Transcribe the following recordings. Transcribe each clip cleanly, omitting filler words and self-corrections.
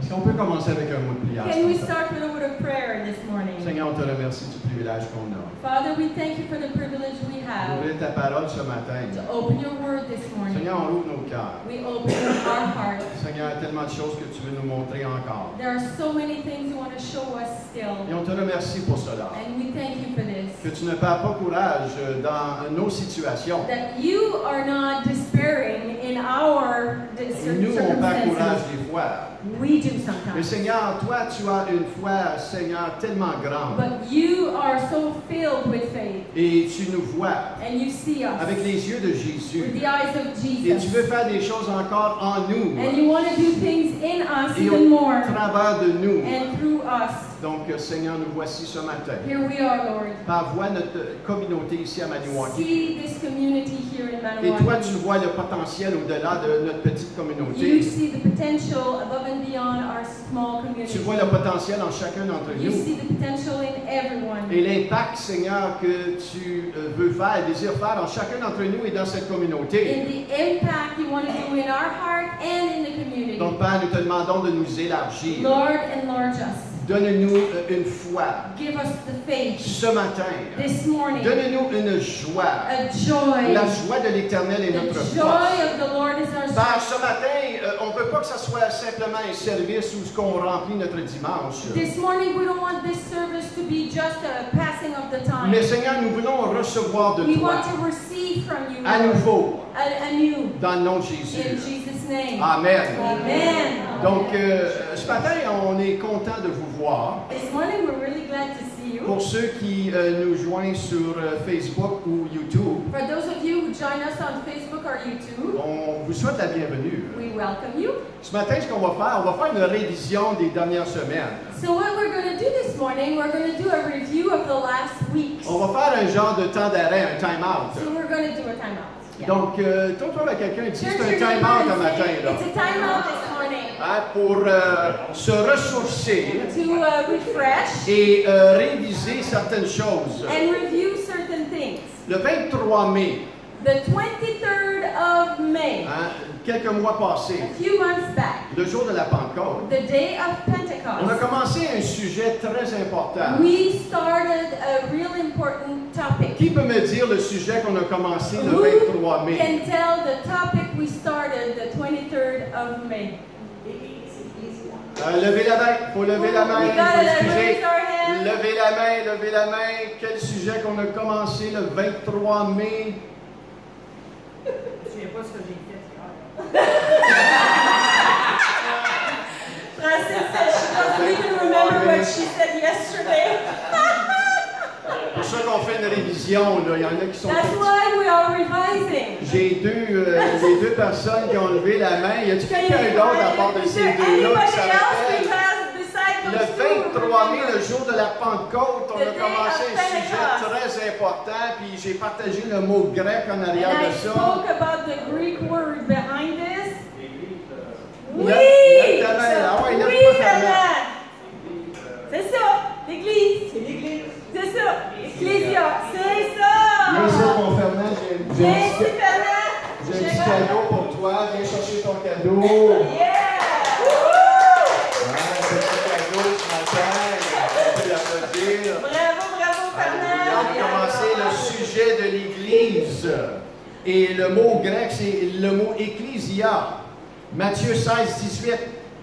Est-ce qu'on peut commencer avec un mot de prière? Can we start with a word of prayer this morning? Seigneur, on te remercie du privilège qu'on a. Father, we thank you for the privilege we have D'ouvrir ta parole ce matin. to open your word this morning. Seigneur, on ouvre nos cœurs. We open our hearts. Seigneur, il y a tellement de choses que tu veux nous montrer encore. There are so many things you want to show us still. Et on te remercie pour cela. And we thank you for this. Que tu ne perds pas courage dans nos situations. That you are not despairing in our Nous, on perd courage circumstances. des fois. We do Mais sometimes. Seigneur, toi, tu as une foi, Seigneur, tellement grande. But you are so filled with faith. Et tu nous vois And you see us avec les yeux de with Jésus. the eyes of Et tu veux Jesus. faire des choses encore en nous. And you want to do things in us Et even more. au travers de nous. And through us. Donc, Seigneur, nous voici ce matin. Here we are, Lord. Par voix notre communauté ici à Maniwaki. See this community here in Et toi, Manawatu. tu vois le potentiel au-delà de notre petite You communauté. see the potential above and beyond our small community. Tu vois le potentiel en chacun d'entre You nous. see the potential in everyone. Et l'impact, Seigneur, que tu veux faire, désires faire en chacun d'entre nous et dans cette communauté. In the impact you want to do in our heart and in the community. Donc, Père, nous te demandons de nous élargir. Lord, enlarge us. Donne-nous une foi Give us the faith ce matin. this morning. Donne-nous une joie. A joy. La joie de l'Éternel est notre The joy force. of the Lord is our Père, strength. ce matin, on ne veut pas que ce soit simplement un service où ce qu'on remplit notre dimanche. This morning we don't want this service to be just a passing of the time. Mais Seigneur, nous voulons recevoir de We toi want to receive from you, à Lord, nouveau anew, dans le nom de in Jésus. Jesus' name. Amen. Amen. Donc, ce matin, on est content de vous voir. This morning we're really glad to see you. Pour ceux qui nous joignent sur Facebook ou YouTube, For those of you who join us on Facebook or YouTube, on vous souhaite la bienvenue. we welcome you. Ce matin, ce qu'on va faire, on va faire une révision des dernières semaines. So what we're going to do this morning, we're going to do a review of the last weeks. On va faire un genre de temps d'arrêt, un time-out. So we're going to do a timeout. Yeah. Donc, tourne-toi à quelqu'un et dis, Turn c'est to un your time-out neighbor un and matin. say, Là. it's a timeout this morning. Hein, pour se ressourcer To refresh et réviser certaines choses. and review certain things. Le 23 mai, The 23rd of May, hein, quelques mois passés, a few months back, le jour de la Pentecôte, the day of on a Pentecost, commencé un sujet très important. we started a real important topic. Qui peut me dire le sujet qu'on a commencé le Who 23 mai? can tell the topic we started the 23rd of May? Levez la main, faut lever la main. We gotta Excusez. raise our hand. Levez la main, levez la main. Quel sujet qu'on a commencé le 23 mai? Je ne souviens pas ce que j'ai fait hier. Francis said she doesn't even remember what she said yesterday. Pour ça qu'on fait une révision, là, il y en a qui sont... That's why we are revising. J'ai les deux personnes qui ont levé la main. Y a-t-il quelqu'un d'autre à part de Is ces there deux-là anybody qui s'en rappelle? else besides Le those two? 23 mai, le jour de la Pentecôte, on a The day commencé of un sujet Pentecost. très important, puis j'ai partagé le mot grec en And arrière I de ça. spoke about the Greek word behind this. Oui! Lève ta main, ah ouais, lève Oui, pas ta main. Fernand. C'est ça, l'Église. C'est l'église. C'est ça, Ecclésia. C'est ça. Merci, mon Fernand, j'ai un Merci, petit Fernand. cadeau pour toi. Viens chercher ton cadeau. Yeah! Petit cadeau ce matin. On peut l'applaudir. Bravo, On va Fernand. commencer le sujet de l'Église. Et le mot grec, c'est le mot ecclésia. Matthieu 16, 18.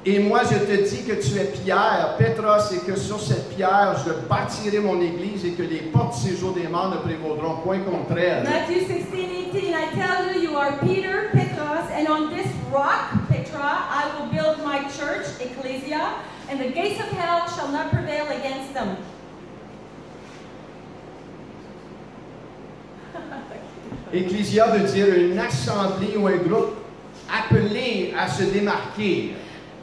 Et moi, je te dis que tu es Pierre, Pétros, et que sur cette pierre, je bâtirai mon Église et que les portes du séjour des morts ne prévaudront point contre elle. Matthew 16:18, I tell you, you are Peter, Petros, and on this rock, Petra, I will build my church, Ecclesia, and the gates of hell shall not prevail against them. Ecclésia veut dire une assemblée ou un groupe appelé à se démarquer.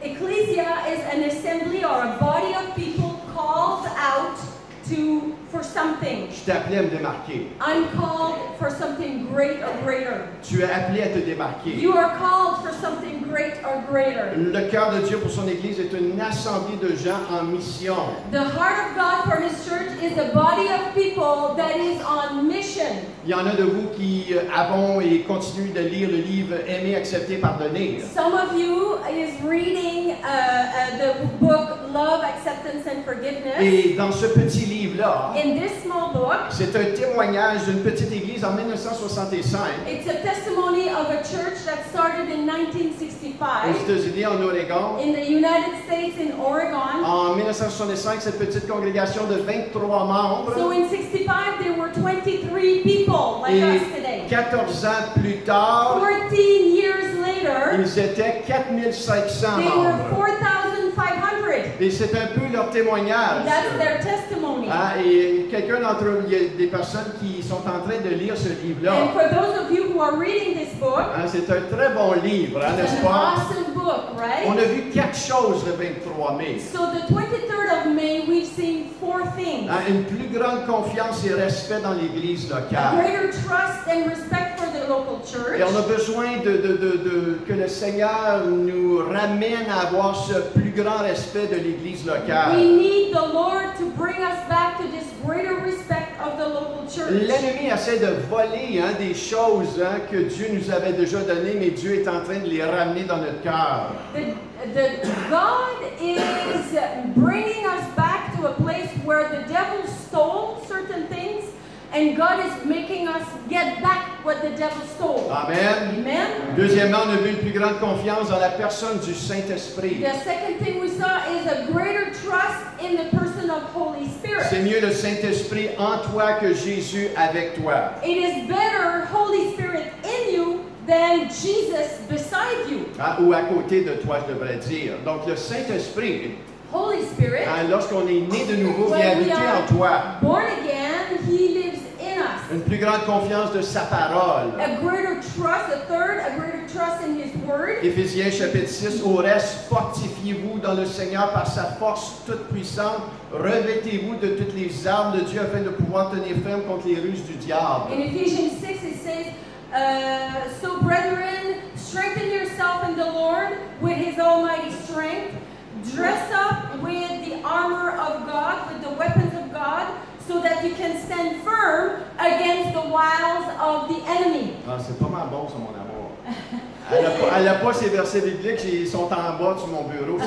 Ecclesia is an assembly or a body of people called out for something. Je t'ai appelé à me démarquer. I'm called for something great or greater. Tu es appelé à te démarquer. You are called for something great or greater. Le cœur de Dieu pour son Église est une assemblée de gens en mission. The heart of God for His church is a body of people that is on mission. Il y en a de vous qui avons et continuent de lire le livre Aimer, accepter, pardonner. Some of you is reading the forgiveness. Et dans ce petit livre-là, In this small book, c'est un témoignage d'une petite église en 1965 it's a testimony of a church that started in aux 1965 États-Unis, en Oregon. in the United States in Oregon. En 1965, cette petite congrégation de 23 membres. So in 65 there were 23 people like Et us today. 14 ans plus tard, 14 years later, ils étaient 4500 they were membres. 4,500. Et c'est un peu leur témoignage. That's their testimony. Ah, et quelqu'un d'entre eux, il y a des personnes qui sont en train de lire ce And livre-là. for those of you who are reading this book, Ah, c'est un très bon livre, hein, it's n'est-ce an pas? awesome book, On right? a vu 4 choses le 23 mai. So the 23rd of May, we've seen 4 things. Hein, une plus grande confiance et respect dans l'Église A locale. greater trust and respect for the local church. Et on a besoin que le Seigneur nous ramène à avoir ce plus grand respect de l'Église We locale. need the Lord to bring us back to this greater respect of the local church. L'ennemi essaie de voler des choses que Dieu nous avait déjà données, mais Dieu est en train de les ramener dans notre cœur. God is bringing us back to a place where the devil stole certain things, and God is making us get back what the devil stole. Amen. Amen. Deuxièmement, on a vu une plus grande confiance dans la personne du Saint-Esprit. The second thing we saw is a greater trust in the person of Holy Spirit. C'est mieux le Saint-Esprit en toi que Jésus avec toi. It is better Holy Spirit in you than Jesus beside you. Hein, ou à côté de toi, je devrais dire. Donc le Saint-Esprit, Holy Spirit, lorsqu'on est né de nouveau, vient when we habiter en are toi. born again, He lives in us. Une plus grande confiance de sa parole. A greater trust, a greater trust in His Word. Éphésiens chapitre 6, au reste, fortifiez-vous dans le Seigneur par sa force toute puissante. Revêtez-vous de toutes les armes de Dieu afin de pouvoir tenir ferme contre les ruses du diable. In Ephesians 6 it says, so brethren, strengthen yourself in the Lord with His almighty strength. Dress up with the armor of God, with the weapons of God, so that you can stand firm against the wiles of the enemy. Ah, c'est pas mal bon, ça, mon amour. Elle n'a pas ces versets bibliques, ils sont en bas sur mon bureau. Ces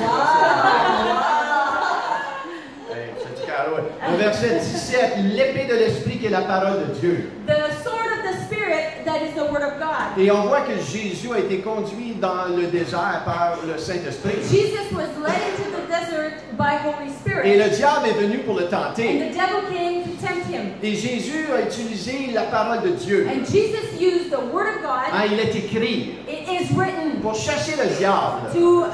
hey, c'est du carreau. Au verset 17, l'épée de l'Esprit qui est la parole de Dieu. The sword of the Spirit, that is the Word of God. Et on voit que Jésus a été conduit dans le désert par le Saint-Esprit. Jesus was led into the desert by Holy Spirit. Et le diable est venu pour le And tenter. the devil came to tempt him. Et Jésus a utilisé la parole de Dieu. And Jesus used the Word of God. Il est écrit It is written pour chasser le diable. to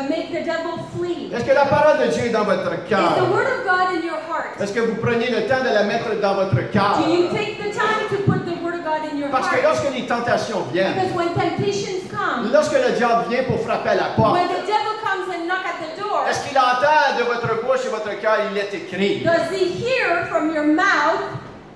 make the devil flee. Est-ce que la parole de Dieu est dans votre Is the cœur? Word of God in your heart? Est-ce que vous prenez le temps de la mettre dans votre cœur? Do you take the time to put the Word of God in your Parce que heart? lorsque les tentations viennent, Because when temptations come, lorsque le diable vient pour frapper à la porte, when the devil comes and knock at the door, est-ce qu'il entend de votre bouche et votre cœur, il est écrit? does he hear from your mouth,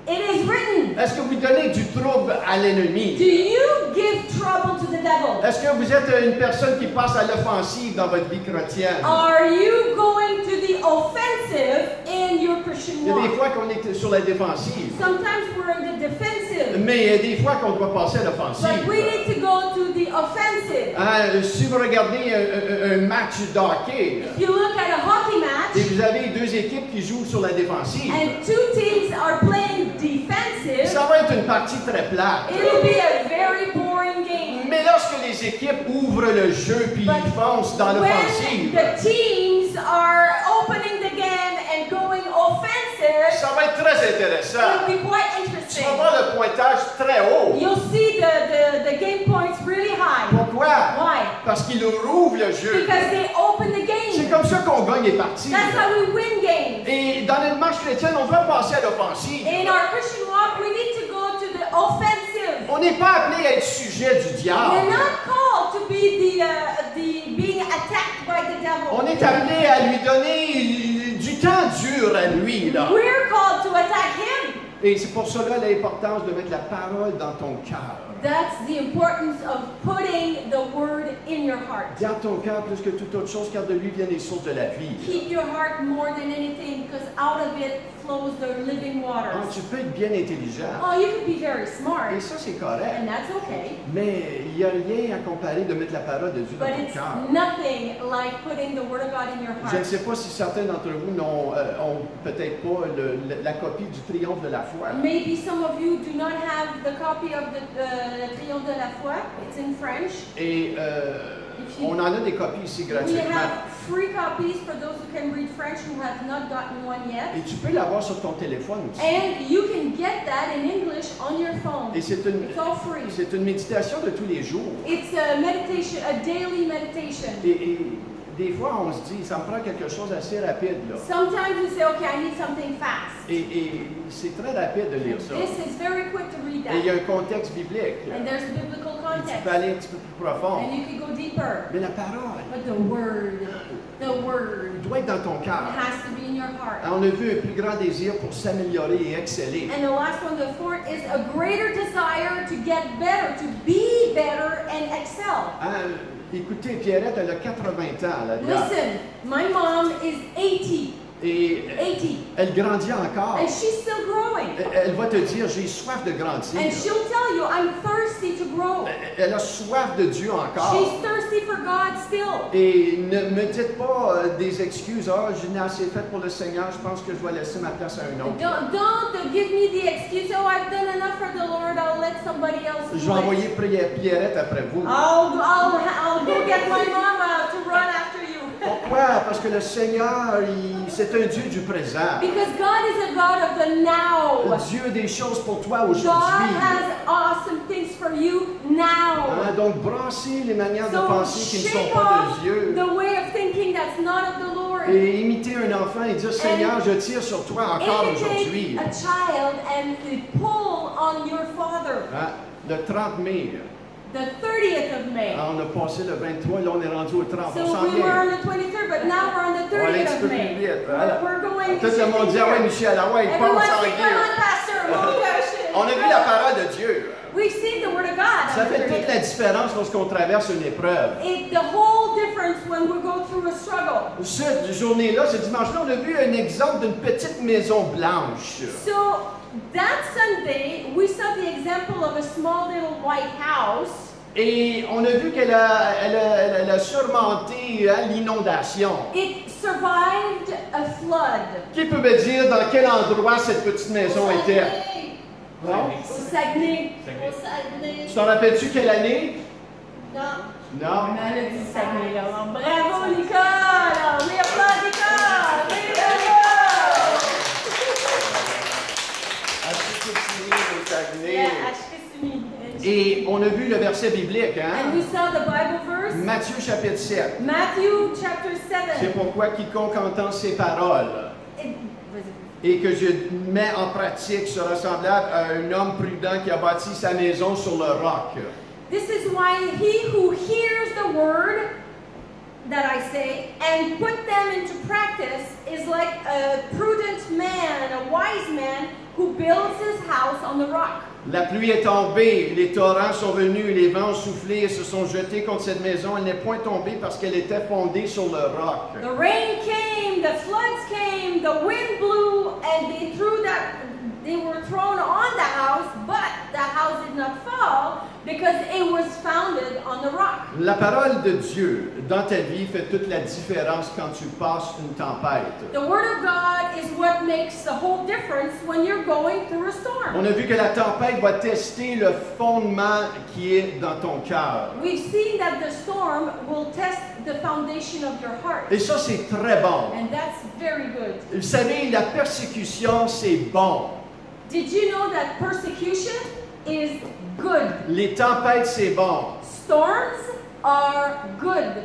it is written? Est-ce que vous donnez du trouble à Do l'ennemi? you give trouble to the devil? Est-ce que vous êtes une personne qui passe à l'offensive dans votre vie chrétienne? Are you going to the offensive in your Christian Il y a des walk? fois qu'on est sur la défensive, Sometimes we're in the defensive, mais il y a des fois qu'on doit passer à but l'offensive. we need to go to the offensive. Si vous regardez un match d'hockey If you look at a hockey et match vous avez deux équipes qui jouent sur la défensive, and two teams are playing defensive, ça va être une partie très plate. it'll be a very boring game. Mais lorsque les équipes ouvrent le jeu puis ils foncent dans When l'offensive, the teams are opening the game and going offensive, ça va être très intéressant. it'll be quite Tu interesting. vas voir le pointage très haut. You'll see the game points really high. Pourquoi? Why? Parce qu'ils rouvrent le jeu. Because they open the C'est game. comme ça qu'on gagne les parties. That's how we win games. Et dans notre marche chrétienne, on doit passer à l'offensive. In our Christian walk, we need to go to the offensive. On n'est pas appelé à être sujet du We're diable. not called to be the being attacked by the devil. On est appelé à lui donner du temps dur à lui, là. We're called to attack him. Et c'est pour cela l'importance de mettre la parole dans ton cœur. That's the importance of putting the word in your heart. Garde ton cœur plus que toute autre chose, car de lui viennent les sources de la vie. Keep your heart more than anything, because out of it flows the living Ah, waters. tu peux être bien intelligent, Oh, you could be very et smart, ça c'est correct. and that's okay. Mais il n'y a rien à comparer de mettre la parole de Dieu dans But ton it's cœur. nothing like putting the word of God in your Je ne heart. sais pas si certains d'entre vous n'ont ont peut-être pas la copie du triomphe de la foi. Maybe some of you do not have the copy of the Triomphe de la foi. It's in French. Et on en a des copies ici We gratuitement. have free copies for those who can read French who have not gotten one yet. Et tu peux l'avoir sur ton téléphone aussi. And you can get that in English on your phone. Et c'est It's all free. une méditation de tous les jours. It's a meditation, a daily meditation. Et des fois, on se dit, ça me prend quelque chose d'assez rapide, là. Sometimes you say, okay, I need something fast. Et c'est très rapide de lire ça. This is very quick to read Et il y a that. un contexte biblique. And there's a biblical Et tu context. peux aller un petit peu plus profond. And you can go deeper. Mais la parole But the word doit être dans ton cœur. has to be in your heart. On a vu un plus grand désir pour s'améliorer et exceller. And the last one, the fourth, is a greater desire to get better, to be better and excel. Hein, écoutez, Pierrette, elle a 80 ans, là. Listen, my mom is 80. Et 80. elle grandit encore. And she's still growing. Elle va te dire, j'ai soif de grandir. And she'll tell you, I'm thirsty to grow. Elle a soif de Dieu encore. She's thirsty for God still. Et ne me dites pas des excuses. Ah, je n'ai assez fait pour le Seigneur, je pense que je vais laisser ma place à un autre. Don't give me the excuse, oh, I've done enough for the Lord, I'll let somebody else Je do vais it. envoyer Pierrette après vous. I'll go get my mama to run after you. Pourquoi? Parce que le Seigneur, c'est un Dieu du présent. Because God is a God of the now. Dieu a des choses pour toi God aujourd'hui. has awesome things for you now. Hein, donc, brassez les manières de So penser qui ne shake sont pas off de Dieu. the way of thinking that's not of the Lord. Et imiter un enfant et dire, Seigneur, je tire sur toi encore aujourd'hui. Imitate a child and pull on your father. Hein, le 30 mai, The 30th of May. on a passé le 23, là on est rendu au 30. On So s'en we were vient. on the 23rd, but now we're on the On va aller un 30th petit of peu plus May. vite. Voilà. We're going Tout le monde dit, ah ouais, Michel, ah ouais, il Everyone pense en say, come guerre. on, Pastor. Oh, gosh. On a vu la parole de Dieu. We've seen the Word of God. Ça fait toute la différence lorsqu'on traverse une épreuve. The whole difference when we go through a struggle. Cette journée-là, ce dimanche-là, on a vu un exemple d'une petite maison blanche. So that Sunday, we saw the example of a small little white house. Et on a vu qu'elle a surmonté l'inondation. It survived a flood. Qui peut me dire dans quel endroit cette petite maison était? Non? Au Saguenay. Tu t'en rappelles-tu quelle année? Non. Non? On a dit Saguenay, là. Bravo, Nicole! We applaud Nicole! Saguenay. Et on a vu le verset biblique, And hein? we saw the Bible verse. Matthieu chapitre 7. Matthew chapter C'est 7. pourquoi quiconque entend ces paroles et que je mets en pratique sera semblable à un homme prudent qui a bâti sa maison sur le roc. This is why he who hears the word that I say and put them into practice is like a prudent man, a wise man who builds his house on the rock. La pluie est tombée, les torrents sont venus, les vents ont soufflé et se sont jetés contre cette maison. Elle n'est point tombée parce qu'elle était fondée sur le roc. The rain came, the floods came, the wind blew, and they were thrown on the house, but the house did not fall because it was founded on the rock. La parole de Dieu dans ta vie fait toute la différence quand tu passes une tempête. The Word of God is what makes the whole difference when you're going through a storm. On a vu que la tempête va tester le fondement qui est dans ton cœur. We've seen that the storm will test the foundation of your heart. Et ça, c'est très bon. And that's very good. Vous savez, la persécution, c'est bon. Did you know that persecution is good? Les tempêtes, c'est bon. Storms are good.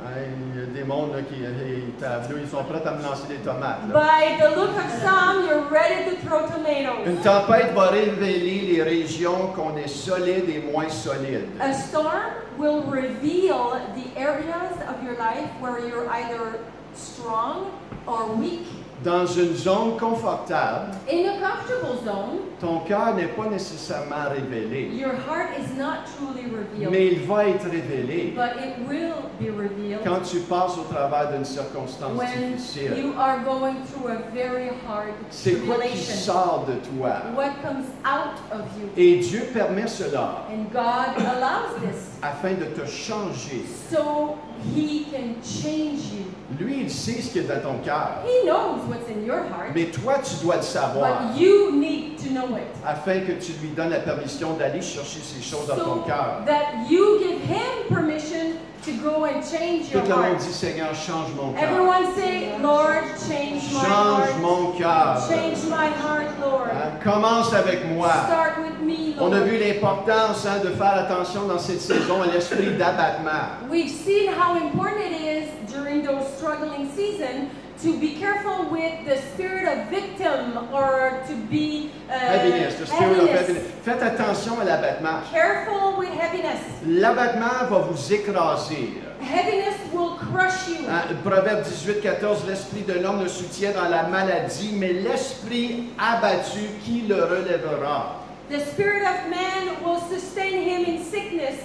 Il y a des mondes là, ils sont prêts à me lancer des tomates. Là. By the look of some, you're ready to throw tomatoes. Une tempête va révéler les régions qu'on est solide et moins solide. A storm will reveal the areas of your life where you're either strong or weak Dans une zone confortable, in a comfortable zone, ton cœur n'est pas nécessairement révélé, your heart is not truly revealed, mais il va être révélé but it will be revealed quand tu passes au travers d'une circonstance when difficile. you are going through a very hard C'est quoi qui tribulation. sort de toi? What comes out of you. Et Dieu permet cela And God allows this afin de te changer. so He can change you. Lui, il sait ce qui est dans ton cœur, He knows what's in your heart, mais toi, tu dois le savoir but you need to know it afin que tu lui donnes la permission d'aller chercher ces choses dans ton so cœur. that you give Him permission to go and change your Tout le monde heart. dit, Seigneur, change mon cœur. Everyone say, Lord, change my Change heart. mon cœur. Change my heart, Lord. Commence avec moi. Start with me, On a Lord. vu l'importance de faire attention dans cette saison à l'esprit d'abattement. We've seen how important it is during those struggling seasons to be careful with the spirit of victim or to be Heaviness, the spirit of heaviness. Faites attention à l'abattement. Careful with heaviness. L'abattement va vous écraser. Heaviness will crush you. Proverbe 18, 14, l'esprit de l'homme le soutient dans la maladie, mais l'esprit abattu, qui le relèvera? The spirit of man will sustain him in sickness,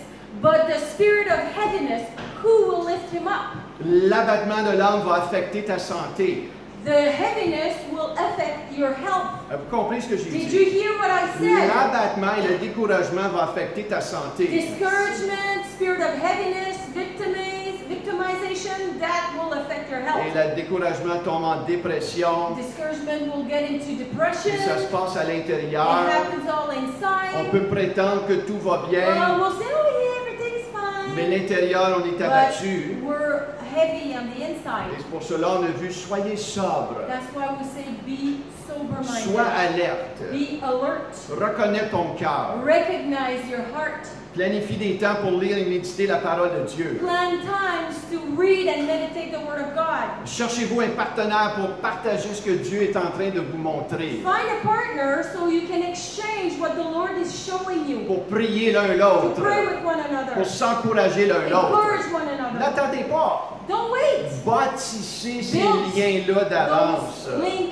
but the spirit of heaviness, who will lift him up? L'abattement de l'âme va affecter ta santé. The heaviness will affect your health. Avez-vous compris ce que j'ai Did dit? you hear what I said? L'abattement et le découragement vont affecter ta santé. Discouragement, spirit of heaviness, victimization, that will affect your Et health. le découragement tombe en dépression. Discouragement will get into depression. Et ça se passe à It l'intérieur. happens all On inside. peut prétendre que tout va bien, We'll say, oh yeah, everything's fine. mais l'intérieur, on est abattu. But we're heavy on the Et inside. c'est pour cela on a vu, soyez sobre, That's why we say be sober-minded. sois alerte, Be alert. reconnais ton cœur, Recognize your heart. planifie des temps pour lire et méditer la parole de Dieu. Plan times to read and meditate the Word of God. Cherchez-vous un partenaire pour partager ce que Dieu est en train de vous montrer, Find a partner so you can exchange what the Lord is showing you. pour prier l'un To l'autre, pray with one another. pour s'encourager l'un l'autre. Encourage one another. N'attendez pas, Don't wait. bâtissez ces Build liens-là d'avance. Those link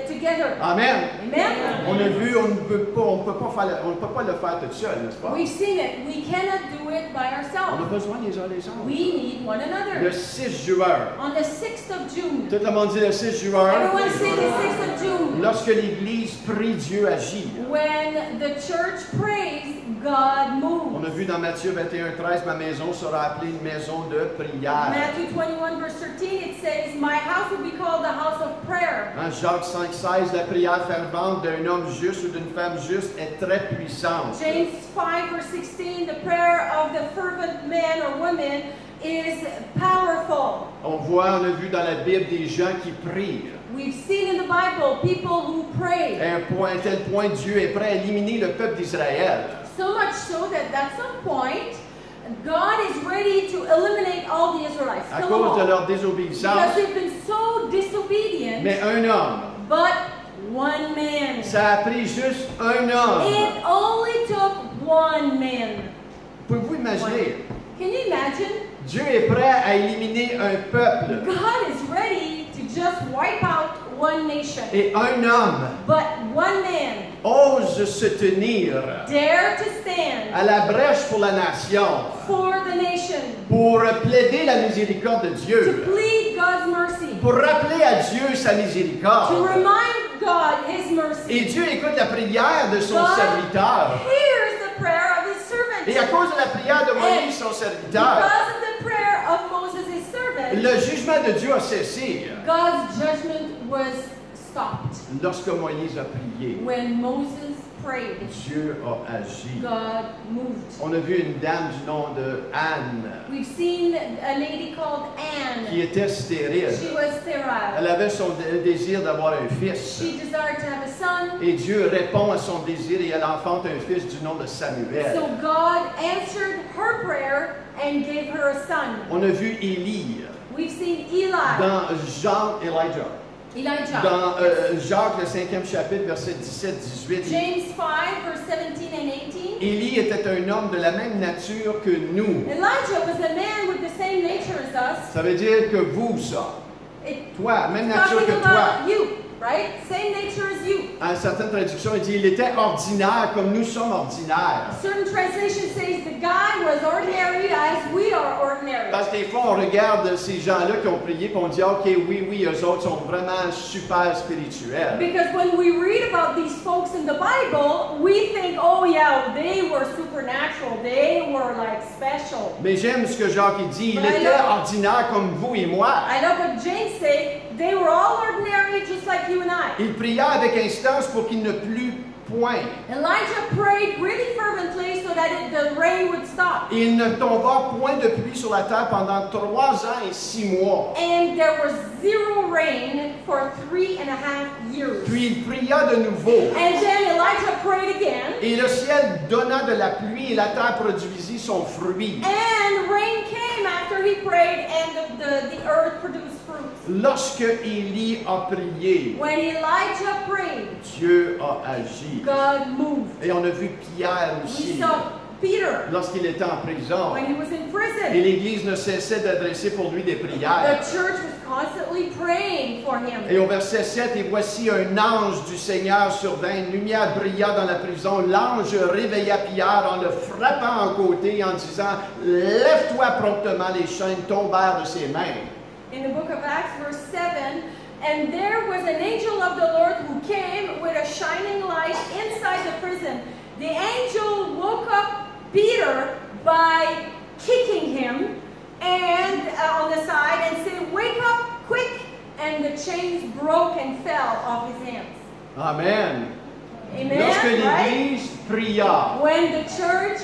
together. Amen. Amen. On a vu, on ne peut pas le faire tout seul, n'est-ce pas? We've seen it. We cannot do it by On a ourselves. besoin les uns des autres. We need one Le another. 6 juin, On the 6th of June. tout le monde dit le 6 juin, Everyone say the 6th of June. lorsque l'Église prie, Dieu agit. When the church prays, God On a moves. vu dans Matthieu 21, 13, ma maison sera appelée une maison de prière. Matthew 21 verse 13, it says, my house will be called the house of prayer. Jacques 5, 16, la prière fervente d'un homme juste ou d'une femme juste est très puissante. James 5 verse 16, the prayer of the fervent man or woman is powerful. On a vu dans la Bible des gens qui prient. We've seen in the Bible people who pray. À un tel point, Dieu est prêt à éliminer le peuple d'Israël. So much so that at some point, God is ready to eliminate all the Israelites. À Kill them cause de all. leur désobéissance. Because they've been so disobedient. Mais un homme, But one man. ça a pris juste un homme. It only took one man. Pouvez-vous imaginer? Can you imagine? Dieu est prêt à éliminer un peuple. God is ready to just wipe out one nation. Et un homme But one man ose se tenir dare to stand à la brèche pour la nation, for the nation, pour plaider la miséricorde de to Dieu, plead God's mercy, pour rappeler à Dieu sa to miséricorde. remind God His Et mercy. Dieu écoute la prière de son God serviteur. hears the prayer of His Et à servant. cause de la prière de Moïse, son serviteur, Because of the prayer of Moses, His servant, le jugement de Dieu a cessé God's judgment was stopped. lorsque Moïse a prié. When Moses prayed, Dieu a agi. God moved. On a vu une dame du nom de Anne We've seen a lady called qui Anne. était stérile. She was sterile. Elle avait son désir d'avoir un fils. She desired to have a son. Et Dieu répond à son désir et elle enfante un fils du nom de So Samuel. God answered her prayer and gave her a son. On a vu Élie We've seen Eli, dans Elijah. Elijah. Dans Jacques, le 5e chapitre, versets 17-18. James 5, verse 17 and 18. Élie était un homme de la même nature que nous. Elijah was a man with the same nature as us. Ça veut dire que vous, ça. Toi, même nature talking que toi. about you, right? Same nature as you. En certaines traductions, il dit il était ordinaire comme nous sommes ordinaires. Certain translation says the guy was ordinary as we are ordinary. Parce que des fois, on regarde ces gens-là qui ont prié et on dit ok, oui, eux autres sont vraiment super spirituels. Because when we read about these folks in the Bible, we think, oh yeah, they were supernatural, they were like special. Mais j'aime ce que Jacques il dit, il But I était know- ordinaire comme vous et moi. I know what James said, they were all ordinary just like you and I. Il pria avec instance pour qu'il ne plût point. Elijah prayed really fervently so that the rain would stop. Il ne tomba point de pluie sur la terre pendant 3 ans et 6 mois. And there was zero rain for 3.5 years. Puis il pria de nouveau. And then Elijah prayed again, Et le ciel donna de la pluie et la terre produisit son fruit. and rain came after he prayed, and the earth produced fruit. Lorsque Élie a prié, When Elijah prayed, Dieu a agi. God moved. Et on a vu Pierre We aussi, saw Peter lorsqu'il était en prison. when he was in Et prison. l'Église ne cessait d'adresser pour lui des The prières. church was constantly praying for him. Et au verset 7, et voici un ange du Seigneur survint, une lumière brilla dans la prison. L'ange réveilla Pierre en le frappant en côté en disant, lève-toi promptement, les chaînes tombèrent de ses mains. In the book of Acts, verse 7, and there was an angel of the Lord who came with a shining light inside the prison. The angel woke up Peter by kicking him and on the side and said, "Wake up, quick!" And the chains broke and fell off his hands. Amen. Amen. Lorsque Right? l'Église pria, When the church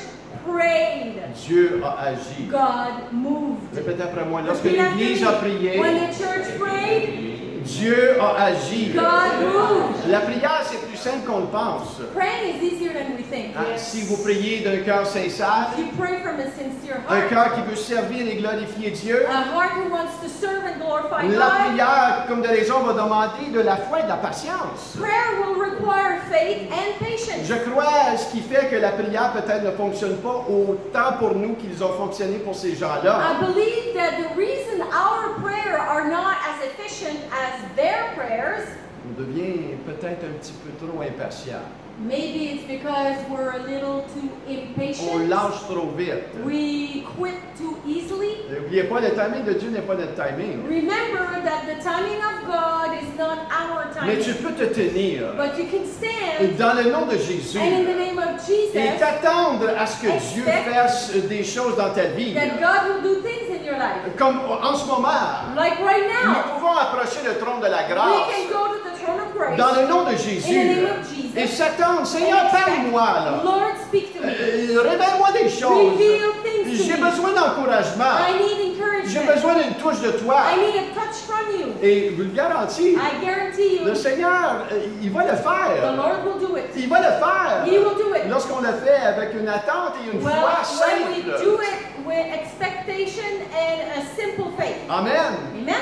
prayed, Dieu a agi. God moved. Répète après moi, lorsque Repeat after l'Église me. a prié, When the church prayed, Dieu a agi. God moved. La prière, c'est plus simple qu'on le pense. Praying is easier than we think. Hein, si vous priez d'un cœur sincère, If you pray from a sincere un heart, cœur qui veut servir et glorifier Dieu, a heart who wants to serve and glorify la God, prière, comme de raison, va demander de la foi et de la patience. prayer will require faith and patience. Je crois ce qui fait que la prière peut-être ne fonctionne pas autant pour nous qu'ils ont fonctionné pour ces gens-là. I believe that the reason our prayers are not as efficient as their prayers, On devient peut-être un petit peu trop impatient. maybe it's because we're a little too On impatient. lâche trop vite. We quit too easily. N'oubliez pas, le timing de Dieu n'est pas notre timing. Remember that the timing of God is not our Mais tu timing. peux te tenir But you can stand dans le nom de Jésus and in the name of et Jesus, t'attendre à ce que Dieu fasse des choses dans ta vie. that God will do things in your life. Comme en ce moment, Like right nous now, pouvons approcher le trône de la we grâce can go to the throne of grace dans le nom de in the Jésus name of Jesus. et s'attendre. Seigneur, parle-moi là. Lord, speak to me. Révèle-moi des choses. Reveal things to J'ai me. besoin d'encouragement. I need J'ai encouragement. besoin d'une touche de toi. I need a touch from you. Et je vous le garantis, I guarantee le you, Seigneur, il va le the faire. Lord will do it. Il va le faire. He will do it. Lorsqu'on le fait avec une attente et une Well, foi when we simple. do it with expectation and a simple faith. Amen. Amen?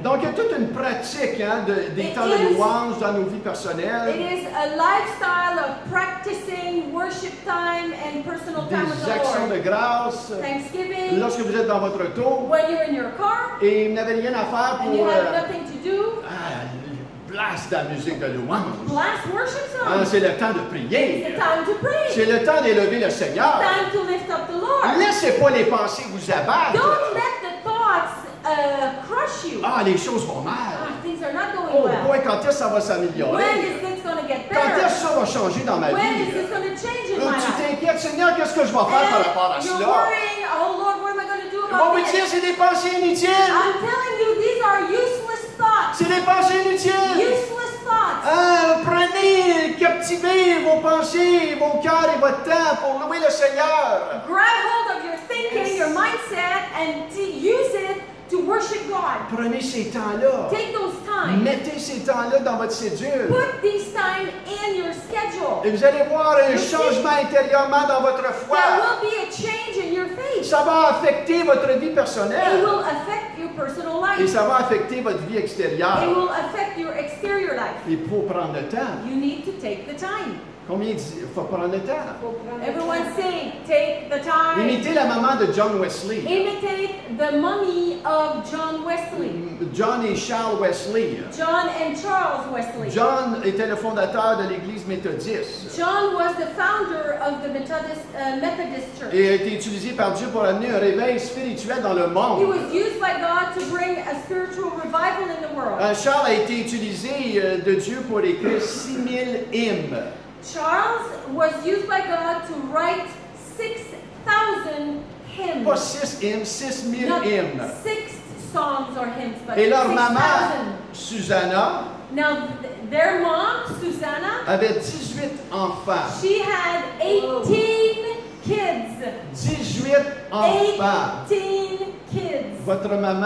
Donc, il y a toute une pratique des It temps de is- louange dans nos vies It personnelles, is a lifestyle of practicing worship time and personal time with des the actions de Lord. grâce. Thanksgiving, Lorsque vous êtes dans votre auto when you're in your car et vous n'avez rien à faire and you pour have nothing to do, blast de la musique de louange. blast worship Hein, songs. c'est le temps de It's prier. the time to pray. C'est le temps d'élever le Seigneur. Time to lift up the Lord. Laissez pas les pensées vous abattre. Don't let the thoughts crush you. Ah, les choses vont mal. Things are not going Oh well. boy, quand est-ce que ça va When s'améliorer? is this going to get Quand est-ce better? que ça va changer dans ma When vie? is this going to change in Là, my tu life? t'inquiètes, Seigneur, qu'est-ce que je vais faire par rapport à And you're cela? worrying, oh Lord, what am I going to do Ils vont about vous dire, this? c'est des pensées inutiles. I'm telling you, these are useless thoughts. C'est des pensées inutiles. Useless thoughts. Prenez, captivez vos pensées, vos cœurs et votre temps pour louer le Seigneur. Grab hold of your thinking, your mindset, and use it to worship God. Prenez ces temps-là. Take those time. Mettez ces temps-là dans votre cédule. Put these time in your schedule. Et vous allez voir un changement intérieurement dans votre There foi. will be a change in your faith. Ça va affecter votre vie It personnelle. will affect your personal Et life. ça va affecter votre vie It extérieure. will affect your exterior life. Il faut prendre le temps. You need to take the time. Combien il faut prendre le temps? Everyone's saying, take the time. Imitez la maman de John Wesley. Imitate the mommy of John Wesley. John et Charles Wesley. John and Charles Wesley. John était le fondateur de l'Église méthodiste John was the founder of the Methodist Church. et a été utilisé par Dieu pour amener un réveil spirituel dans le He monde. was used by God to bring a spiritual revival in the world. Charles a été utilisé de Dieu pour écrire 6000 hymnes. Charles was used by God to write 6,000 hymns. Pas 6 hymnes, 6000 Not hymnes. 6 songs or hymns, but Et leur 6,000. maman, Susanna, Now, their mom, Susanna, avait 18 enfants. she had 18 kids. 18 enfants. 18 kids. Votre maman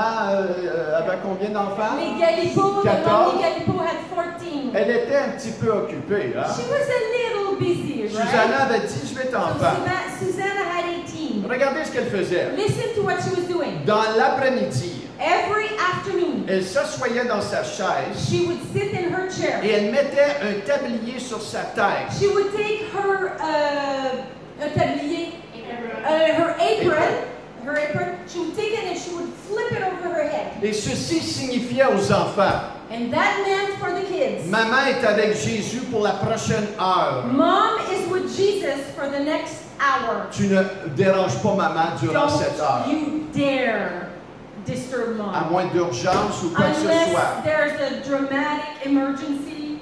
avait combien d'enfants? Mais Galipo, the 14. mommy Galipo had 14. Elle était un petit peu occupée. Hein? She was a little busy, right? Susanna avait 18 So enfants. Susanna had 18. Regardez ce qu'elle faisait. Listen to what she was doing. Dans l'après-midi, Every afternoon, elle s'assoyait dans sa chaise she would sit in her chair. et elle mettait un tablier sur sa tête. She would take her tablier, her apron, she would take it and she would flip it over her head. Et ceci signifiait aux enfants, And that meant for the kids, maman est avec Jésus pour la prochaine heure. Mom is with Jesus for the next hour. Tu ne déranges pas maman durant cette heure, Don't you dare disturb à Mom. moins d'urgence ou quoi que ce Unless soit. there's a dramatic emergency,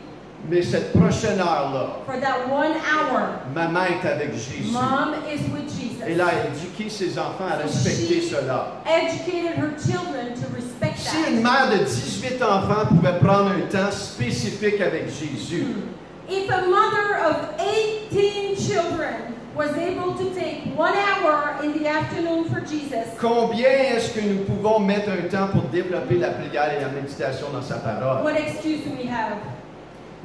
Mais cette prochaine heure-là, for that 1 hour, maman est avec Jésus. Mom is with Jesus. Elle a éduqué ses enfants à respecter cela. Educated her children to respect Si that. une mère de 18 enfants pouvait prendre un temps spécifique avec Jésus, If a mother of 18 children was able to take 1 hour in the afternoon for Jesus, combien est-ce que nous pouvons mettre un temps pour développer la prière et la méditation dans sa parole? what excuse do we have?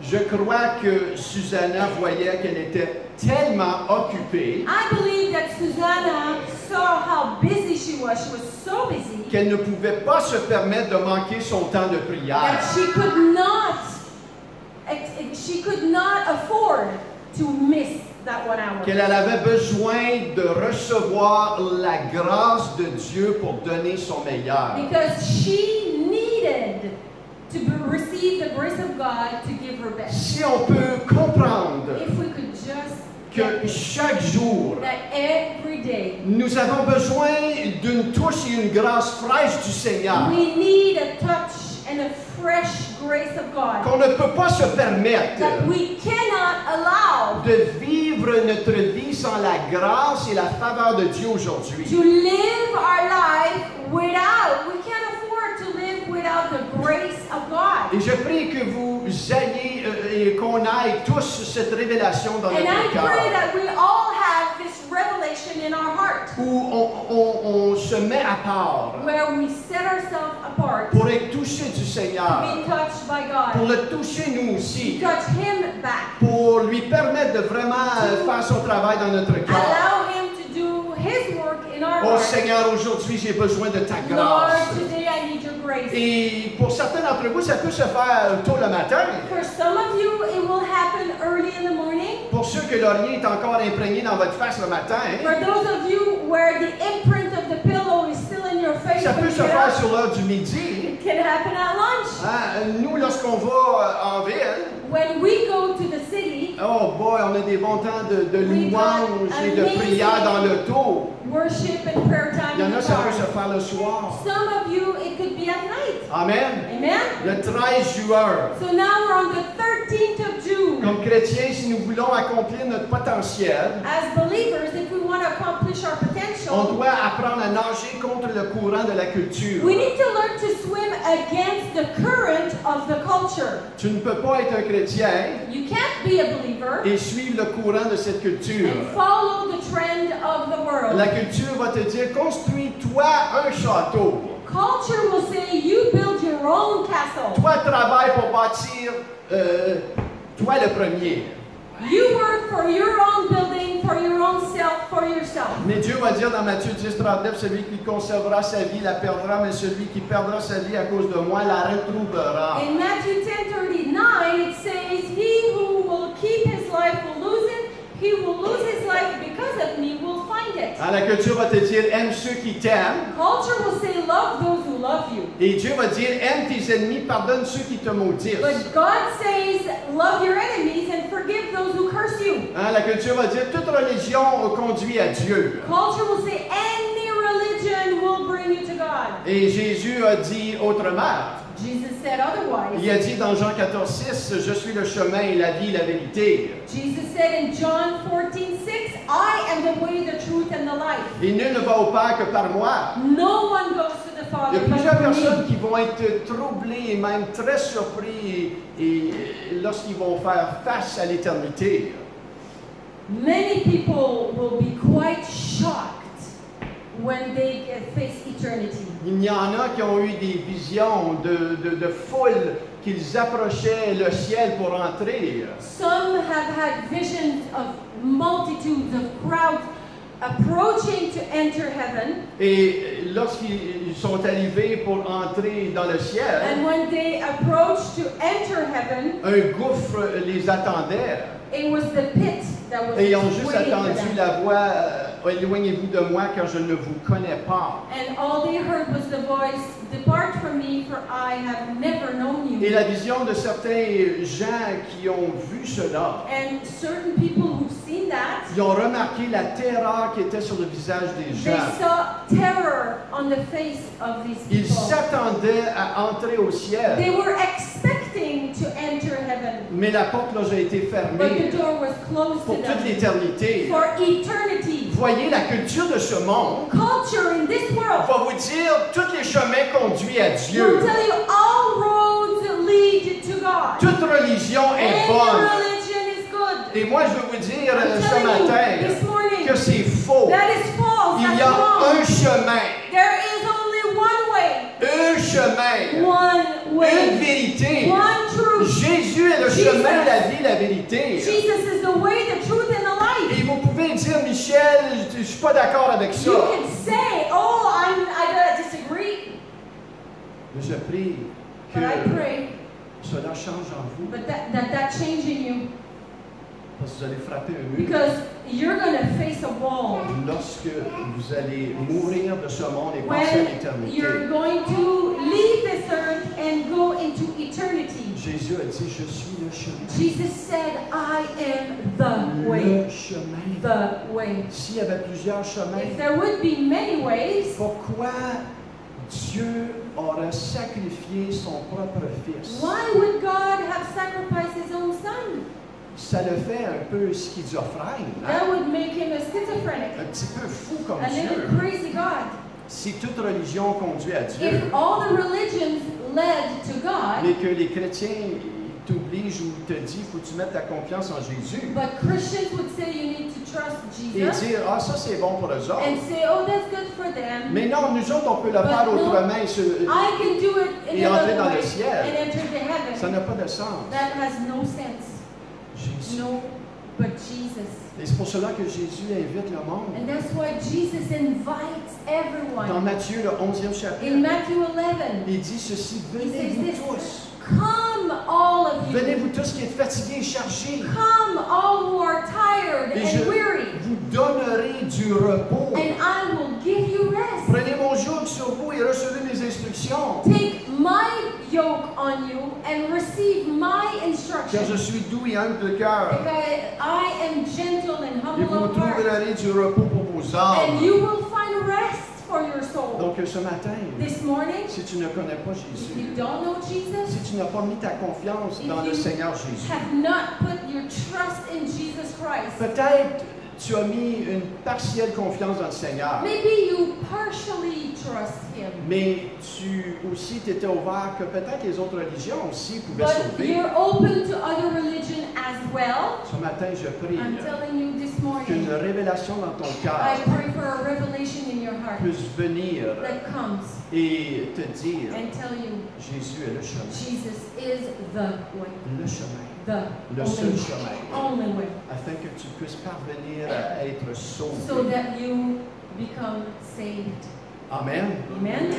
Je crois que Susanna voyait qu'elle était tellement occupée I believe that Susanna saw how busy she was. She was so busy qu'elle ne pouvait pas se permettre de manquer son temps de prière. that she could not afford to miss that 1 hour. Qu'elle avait besoin de recevoir la grâce de Dieu pour donner son meilleur. Because she needed to receive the grace of God to give her best. Si on peut comprendre If we could just que get this, chaque jour, that every day nous avons besoin d'une touche et une grâce fraîche du Seigneur, we need a touch and a fresh grace of God, qu'on ne peut pas se permettre that we cannot allow de vivre notre vie sans la grâce et la faveur de Dieu aujourd'hui. to live our life without, we can't afford to live without the grace of God. Et je prie que vous ayez et qu'on aille tous cette révélation dans And I notre pray cœur, that we all have this revelation in our heart, où on se met à part where we set ourselves apart, pour être touché du be Seigneur, touched by pour God, le toucher nous aussi, touch Him back, pour lui permettre de vraiment faire son travail dans notre cœur. allow Him to do His work in our Oh heart. Seigneur, aujourd'hui j'ai besoin de ta Lord, grâce. today I need your grace. Et pour certains d'entre vous, ça peut se faire tôt le matin. For some of you, it will happen early in the morning. Pour ceux que l'oreiller est encore imprégné dans votre face le matin, For those of you where the imprint of the pillow is still in your face, ça when peut you se get faire up, sur l'heure du midi. it can happen at lunch. Hein, nous, lorsqu'on va en ville, When we go to the city, oh boy, on a des bons temps de We louange got et de amazing prière dans l'auto. worship and prayer time Il y in en a, the ça peut se car. faire le soir. Some of you, it could be at night. Amen. Amen? Le 13 juin, So now we're on the 13th of June. comme chrétiens, si nous voulons accomplir notre potentiel, As believers, if we want to accomplish our on potential, doit apprendre à nager contre le courant de la culture. we need to learn to swim against the current of the culture. Tu ne peux pas être un chrétien You can't be a believer et suivre le courant de cette culture. and follow the trend of the world. La culture va te dire, construis-toi un château. Culture will say, you build your own castle. Toi, travaille pour bâtir, toi le premier. You work for your own building, for your own self, for yourself. Mais Dieu va dire dans Matthieu 10, 39, celui qui conservera sa vie la perdra, mais celui qui perdra sa vie à cause de moi la retrouvera. In Matthew 10:39, it says, he who will keep his life will lose it. He who will lose his life because of me will find it. Hein, la culture va te dire, aime ceux qui t'aiment, Culture will say, love those who love you. Et Dieu va dire, aime tes ennemis, pardonne ceux qui te maudissent. But God says, love your enemies and forgive those who curse you. Hein, la culture va dire, toute religion conduit à Dieu. Culture will say, any religion will bring you to God. Et Jésus a dit autrement. Jesus said otherwise. Il a dit dans Jean 14,6, je suis le chemin, la vie, la vérité. Jesus said in John 14:6, I am the way, the truth, and the life. Et nul ne va au Père que par moi. No one goes to the Il y Father a but plusieurs through personnes me. qui vont être troublées et même très surpris et lorsqu'ils vont faire face à l'éternité. Many people will be quite shocked when they face eternity. Il y en a qui ont eu des visions de foule qu'ils approchaient le ciel pour entrer. Some have had visions of multitudes of crowds approaching to enter heaven. Et lorsqu'ils sont arrivés pour entrer dans le ciel, And when they approached to enter heaven, un gouffre les attendait. it was the pit that was Et ils ont juste waiting for attendu them. la voix, éloignez-vous de moi car je ne vous connais pas. And all they heard was the voice, depart from me, for I have never known Et you. la vision de certains gens qui ont vu cela, And certain people who've seen that, ils ont remarqué la terreur qui était sur le visage des they gens. saw terror on the face of these Ils people. s'attendaient à entrer au ciel, They were expecting to enter heaven, mais la porte leur a été but fermée the door was closed pour to toute them. l'éternité. For eternity. Voyez, la culture de ce monde Culture in this world va vous dire tous les chemins conduisent à will Dieu. tell you all roads lead to God. Toute religion est Any bonne. religion is good. Et moi, je veux vous dire I'm ce telling you matin this morning que c'est faux. that is false. Il y That's a un wrong. chemin, There is only one way, un chemin, one une way, vérité. one truth. Jésus est le Jesus. chemin, la vie, la vérité. Jesus is the way, the truth, and the life. Et vous pouvez dire, Michel, je ne suis pas d'accord avec ça. You can say, "Oh, I disagree," Mais je prie but I que pray, cela change en vous. but that change in you, Parce que vous allez frapper un mur. because you're going to face a wall. Lorsque vous allez mourir de ce monde et passer à When l'éternité. you're going to leave this earth and go into eternity. Jésus a dit, je suis le chemin. Jesus said, I am the way. Le chemin. The way. S'il y avait plusieurs chemins, If there would be many ways, pourquoi Dieu aurait sacrifié son propre fils? why would God have sacrificed his own son? Ça le fait un peu schizophrène, hein? That would make him a schizophrenic, Un petit peu fou comme a Dieu. little crazy God. Si toute religion conduit à Dieu, If all the religions led to God, mais que les chrétiens t'obligent ou te disent, faut que tu mettes ta confiance en Jésus, but Christians would say you need to trust et Jesus dire, ah, ça c'est bon pour eux autres. and say, oh, that's good for them. Mais non, nous autres, on peut le But faire no, autrement et I can do it in et entrer another dans le way ciel. and enter the Ça heaven. n'a pas de sens. That has no sense. Jésus. No, but Jesus. Et c'est pour cela que Jésus invite le monde. And that's why Jesus invites Dans everyone. Matthieu, le 11e chapitre, In Matthew 11, il dit ceci, he says venez-vous this, tous. come all of you. Venez-vous tous qui êtes fatigués et chargés. Come all who are tired Et je and weary. vous donnerai du repos. And I will give you rest. Prenez mon joug sur vous et recevez mes instructions. Take my yoke on you and receive my Car je instruction. suis doux et humble de cœur. I am gentle and Et humble vous of heart. trouverez du repos pour vos And âmes. you will find rest for your soul. Donc ce matin, This morning, si tu ne connais pas if Jésus, you don't know Jesus, si tu n'as pas mis ta confiance dans le Seigneur Jésus, have not put your trust in Jesus Christ, peut-être tu as mis une partielle confiance dans le Seigneur, maybe you partially trust Him, mais tu aussi t'étais ouvert que peut-être les autres religions aussi pouvaient but sauver. you're open to other religion as well. Ce matin, je prie I'm telling you this morning, qu'une révélation dans ton I cœur pray for a revelation in your heart puisse venir that comes et te dire, and tell you Jésus est le chemin, Jesus is the way, le chemin, the le seul only, chemin, only way, afin que tu puisses parvenir à être so sauvé. that you become saved. Amen. Amen.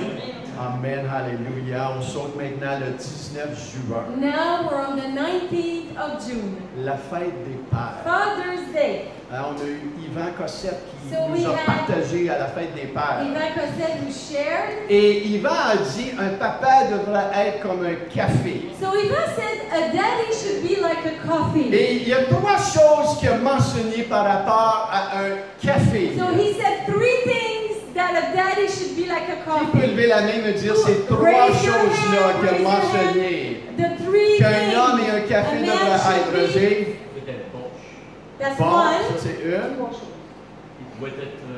Amen. Alléluia. On saute maintenant le 19 juin. Now we're on the 19th of June, La fête des pères. Father's Day. On a eu Yvan Cossette qui So nous we a had- partagé à la fête des pères. Ivan Cossette who shared. Et Yvan a dit un papa devrait être comme un café. So Ivan said a daddy should be like a coffee. Et il y a trois choses qu'il a mentionnées par rapport à un café. So he said three things that a daddy should be like a Qui peut coffee. lever la main et me dire ces trois Raise your choses-là hand, qu'il a raise your hand. mentionnées? The three Qu'un homme things et un café a man devraient should être. be. J'ai Peut-être bon. That's bon, ça one. c'est une. Il doit être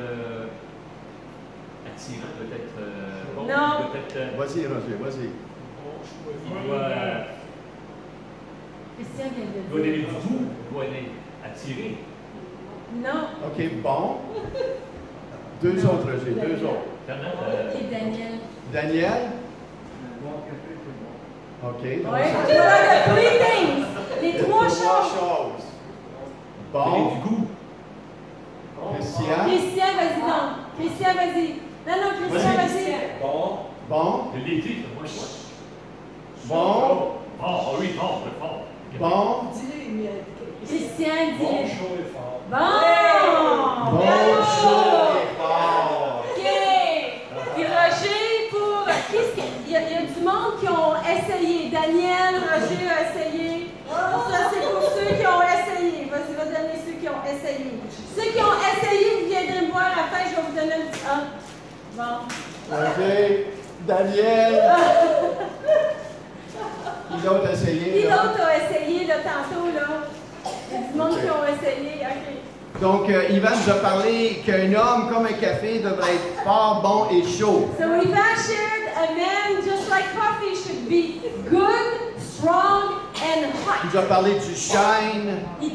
attirant, peut-être bon. Non. Peut-être. Vas-y, Roger, vas-y. Il doit Christian vient de donner dire. du goût, il doit être attiré. Non. OK, bon. Deux autres, Roger, deux autres. Et Daniel. Daniel? OK. donc Ouais, ça, voilà the three things. Les trois choses. choses. Donner Bon. du goût. Christian? Christian, vas-y, non. Christian, vas-y. Non, non, Christian, vas-y. Bon. De l'éthique, moi, je vois. Bon. Ah oui, fort, le fort. Bon. Christian, dis. Bon. Bon, Bravo. chaud et fort. OK. Puis Roger, pour... Il y a du monde qui ont essayé. Daniel, Roger a essayé. Ça, c'est pour ceux qui ont essayé. Vas-y, va donner ceux qui ont essayé. Ceux qui ont essayé, vous viendrez me voir à la fin, je vais vous donner un petit... Ah. Bon. OK. Daniel. Qui d'autre a essayé? Qui là? d'autre a essayé, là, tantôt, là? Il y a du monde qui ont essayé. OK. Donc, Yvan nous a parlé qu'un homme comme un café devrait être fort, bon et chaud. So Ivan shared a man just like coffee should be good, strong, and Il hot. nous a parlé du chêne. He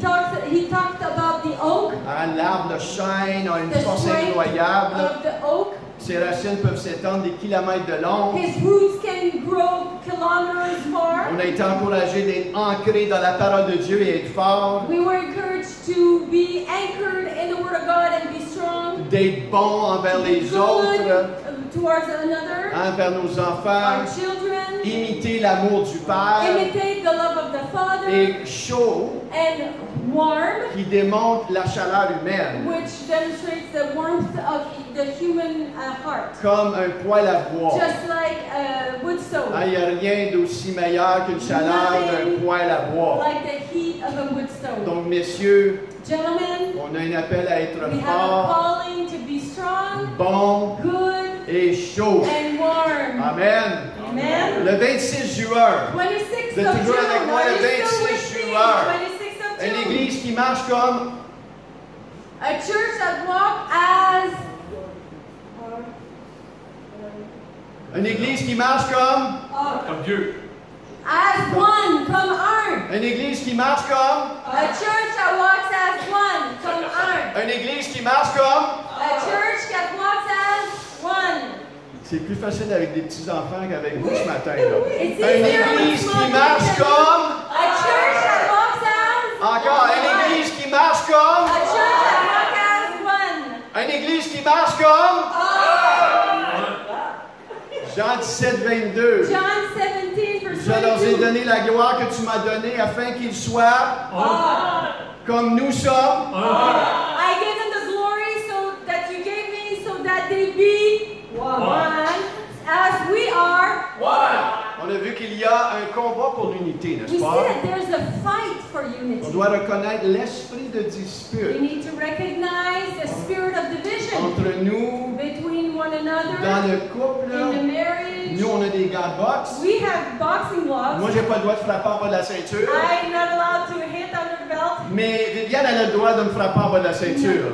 talked about the oak, Hein, l'arbre, le chêne a une the force strength incroyable. of the oak. Ses racines peuvent s'étendre des kilomètres de long. His roots can grow kilometers far. On a été encouragé d'être ancré dans la parole de Dieu et être fort, We were encouraged to be anchored in the Word of God and be strong, d'être bon envers les good autres, towards another, envers nos enfants, our children, imiter l'amour du Père imitate the love of the Father, et chaud and warm, qui démontre la chaleur humaine, which demonstrates the warmth of the human heart. comme un poêle à bois. Just like wood stove, Il n'y a rien d'aussi meilleur qu'une chaleur d'un poêle à bois. like the heat of a wood stove. Donc, messieurs, Gentlemen, on a un appel à être we have a fort, calling to be strong, bon good, et chaud. and warm. Amen. Amen. Le 26 juin, 26th Vous êtes of toujours June. avec moi Are le you still 26 with me? juin. 26th of une June. église qui marche comme A church that walk as une église qui marche comme Comme Dieu. one, comme un. une église qui marche comme A church that walks as one, comme un. une église qui marche comme. A church that walks as one. C'est plus facile avec des petits enfants qu'avec vous ce matin là. It's Une easier with église small qui marche children. comme. A church that walks as Encore une église qui marche comme. A church that walks as one. Une église qui marche comme. Jean 17, 22. John 17, verse Je leur ai 22. donné la gloire que tu m'as donnée afin qu'ils soient comme nous sommes. I gave them the glory so that you gave me so that they be one as we are. On a vu qu'il y a un combat pour l'unité, We n'est-ce see pas? that there's a fight for On unity. doit reconnaître l'esprit de We dispute need to recognize the spirit of division entre nous, between one dans another le couple. in the marriage. Nous, on a des gants de boxe. We have boxing gloves. Moi, j'ai pas le droit de frapper en bas de la ceinture. I'm not allowed to hit under the belt. Mais Viviane, elle a le droit de me frapper en bas de la ceinture.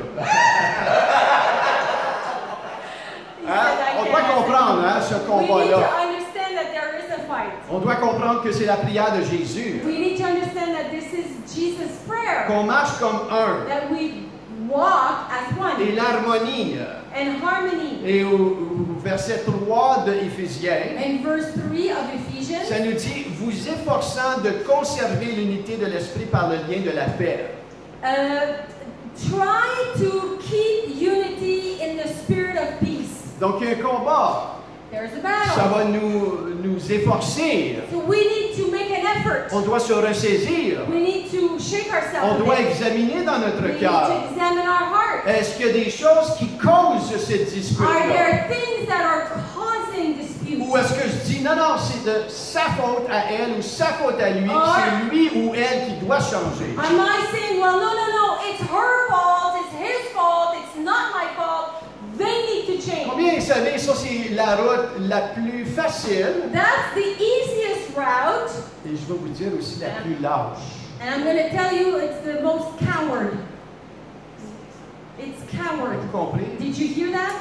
He Hein? said I On doit cannot. comprendre ce We need to combat-là. understand that there is a fight. On doit comprendre que c'est la prière de Jésus. We need to understand that this is Jesus' prayer. Qu'on marche comme un. That we walk as one Et l'harmonie. and harmony. Et au verset 3 de Éphésiens, In verse 3 of Ephesians, ça nous dit, vous efforçant de conserver l'unité de l'esprit par le lien de la paix. try to keep unity in the spirit of peace. Donc, il y a un combat. There's a Ça battle. va nous efforcer. So we need to make an effort. On doit se ressaisir. We need to shake ourselves. On a doit bit. examiner dans We notre need cœur. to examine our heart. Est-ce qu'il y a des choses qui causent cette Are dispute-là? there things that are causing disputes? Ou est-ce que je dis, non, non, c'est de sa faute à elle ou sa faute à lui, Or- c'est lui ou elle qui doit changer? Am I saying, well, no, it's her fault, it's his fault, it's not my fault, they need to change. Combien vous savez, ça c'est la route la plus facile, That's the easiest route, et je vais vous dire aussi la plus lâche. and I'm going to tell you it's the most coward. It's coward. Avez-vous compris? Did you hear that?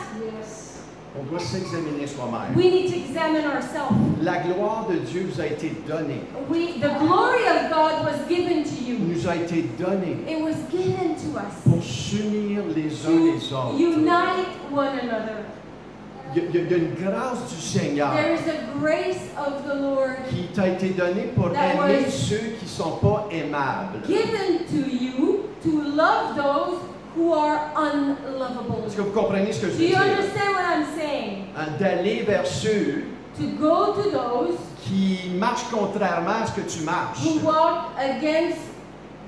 On doit s'examiner soi-même. We need to examine ourselves. La gloire de Dieu vous a été donnée. The glory of God was given to you. Nous a été donnée It was given to us pour s'unir les uns les to autres. unite one another. Il y a une grâce du Seigneur There is a grace of the Lord qui t'a été donnée pour That aimer was ceux qui ne sont pas aimables. given to you to love those who are unlovable. Est-ce que vous comprenez ce que je Do veux you dire? understand what I'm saying? Hein, d'aller vers ceux To go to those qui marchent contrairement à ce que tu marches. who walk against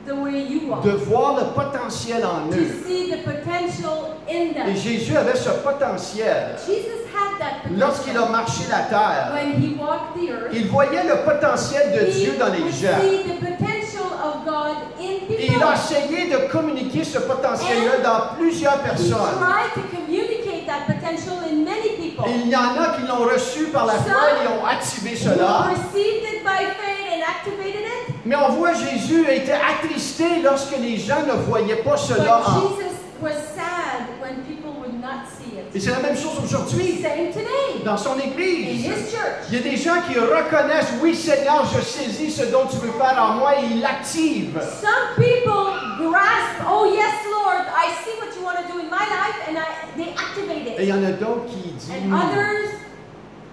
the way you walk. De voir le potentiel en To eux. see the potential in Et them. Jésus avait ce potentiel. Jesus had that Lorsqu'il a potential. marché la terre, When he walked the earth, il voyait le potentiel de he Dieu dans les would gens. see the potential of God in Et il people. a essayé de communiquer ce potentiel-là dans plusieurs He personnes. tried to communicate that potential in many people. Et il y en a qui l'ont reçu par la foi et ont activé Who cela. received it by faith and activated it. Mais on voit Jésus était attristé lorsque les gens ne voyaient pas cela But en. Jesus was sad when people would not see Et it. c'est la même chose aujourd'hui Same today dans son in Église. his church. Il y a des gens qui reconnaissent, oui Seigneur, je saisis ce dont tu veux faire en moi et ils l'activent. Some people grasp, oh yes, Lord, I see what you want to do in my life, and they activate Et il it. y en a d'autres qui disent, And others,